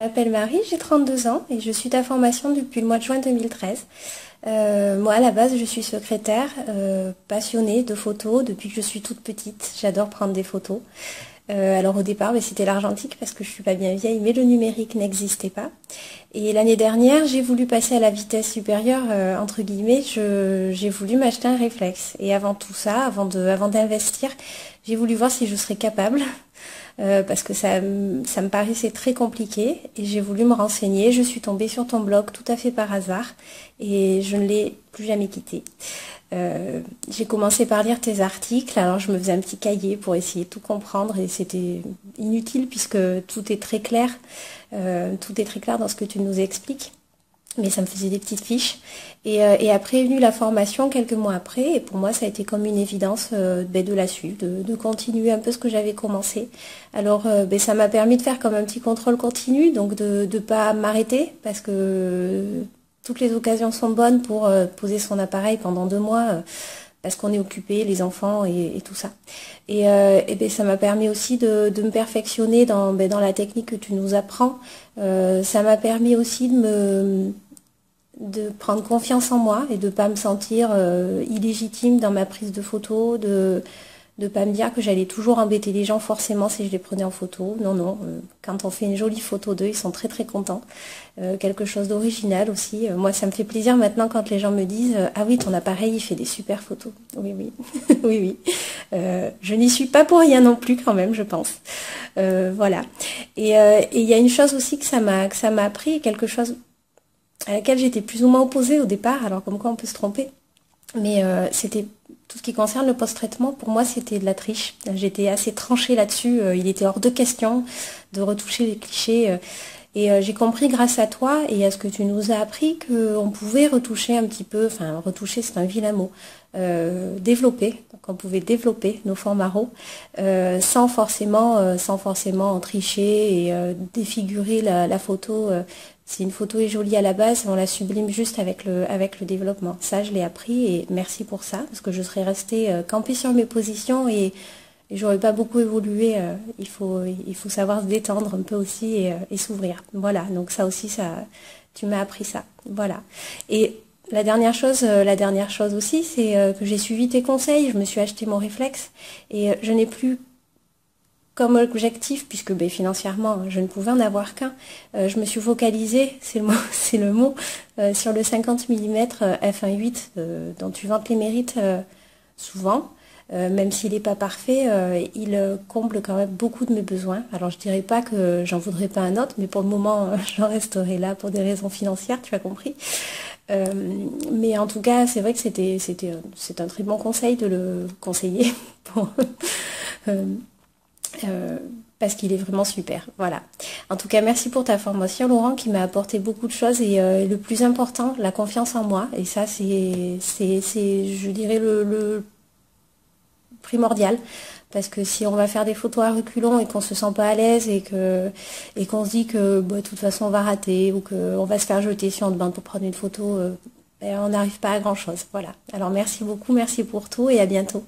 Je m'appelle Marie, j'ai 32 ans et je suis ta formation depuis le mois de juin 2013. Moi, à la base, je suis secrétaire, passionnée de photos depuis que je suis toute petite. J'adore prendre des photos. Alors au départ, c'était l'argentique parce que je suis pas bien vieille, mais le numérique n'existait pas. Et l'année dernière, j'ai voulu passer à la vitesse supérieure, entre guillemets, j'ai voulu m'acheter un réflexe. Et avant tout ça, avant d'investir, j'ai voulu voir si je serais capable. Parce que ça me paraissait très compliqué et j'ai voulu me renseigner. Je suis tombée sur ton blog tout à fait par hasard et je ne l'ai plus jamais quitté. J'ai commencé par lire tes articles, alors je me faisais un petit cahier pour essayer de tout comprendre et c'était inutile puisque tout est très clair dans ce que tu nous expliques. Mais ça me faisait des petites fiches. Et après est venue la formation quelques mois après. Et pour moi, ça a été comme une évidence de la suivre, de continuer un peu ce que j'avais commencé. Alors, ça m'a permis de faire comme un petit contrôle continu, donc de ne pas m'arrêter, parce que toutes les occasions sont bonnes pour poser son appareil pendant 2 mois, parce qu'on est occupé, les enfants et tout ça. Et ça m'a permis aussi de me perfectionner dans la technique que tu nous apprends. Ça m'a permis aussi de prendre confiance en moi et de pas me sentir illégitime dans ma prise de photo, de pas me dire que j'allais toujours embêter les gens forcément si je les prenais en photo. Non, quand on fait une jolie photo d'eux, ils sont très très contents. Quelque chose d'original aussi. Moi, ça me fait plaisir maintenant quand les gens me disent ah oui, ton appareil, il fait des super photos. Oui, oui. Je n'y suis pas pour rien non plus quand même, je pense. Voilà. Et il y a une chose aussi que ça m'a appris, quelque chose à laquelle j'étais plus ou moins opposée au départ, alors comme quoi on peut se tromper. Mais c'était tout ce qui concerne le post-traitement, pour moi c'était de la triche. J'étais assez tranchée là-dessus, il était hors de question de retoucher les clichés. Et j'ai compris grâce à toi et à ce que tu nous as appris qu'on pouvait retoucher un petit peu, enfin retoucher c'est un vilain mot, développer, donc on pouvait développer nos formats RAW sans forcément en tricher et défigurer la photo. Si une photo est jolie à la base, on la sublime juste avec le développement. Ça, je l'ai appris et merci pour ça, parce que je serais restée campée sur mes positions et j'aurais pas beaucoup évolué. Il faut savoir se détendre un peu aussi et s'ouvrir. Voilà, donc ça aussi, tu m'as appris ça. Voilà. Et la dernière chose aussi, c'est que j'ai suivi tes conseils. Je me suis acheté mon réflexe et je n'ai plus comme objectif, puisque financièrement je ne pouvais en avoir qu'un, je me suis focalisée, c'est le mot, sur le 50 mm f1.8 dont tu vantes les mérites souvent. Même s'il n'est pas parfait, il comble quand même beaucoup de mes besoins. Alors je dirais pas que j'en voudrais pas un autre, mais pour le moment j'en resterai là pour des raisons financières, tu as compris. Mais en tout cas, c'est vrai que c'est un très bon conseil de le conseiller pour parce qu'il est vraiment super. Voilà. En tout cas, merci pour ta formation, Laurent, qui m'a apporté beaucoup de choses et le plus important, la confiance en moi. Et ça, c'est je dirais, le primordial. Parce que si on va faire des photos à reculons et qu'on se sent pas à l'aise et qu'on se dit que de toute façon on va rater ou qu'on va se faire jeter si on demande pour prendre une photo, on n'arrive pas à grand chose. Voilà. Alors merci beaucoup, merci pour tout et à bientôt.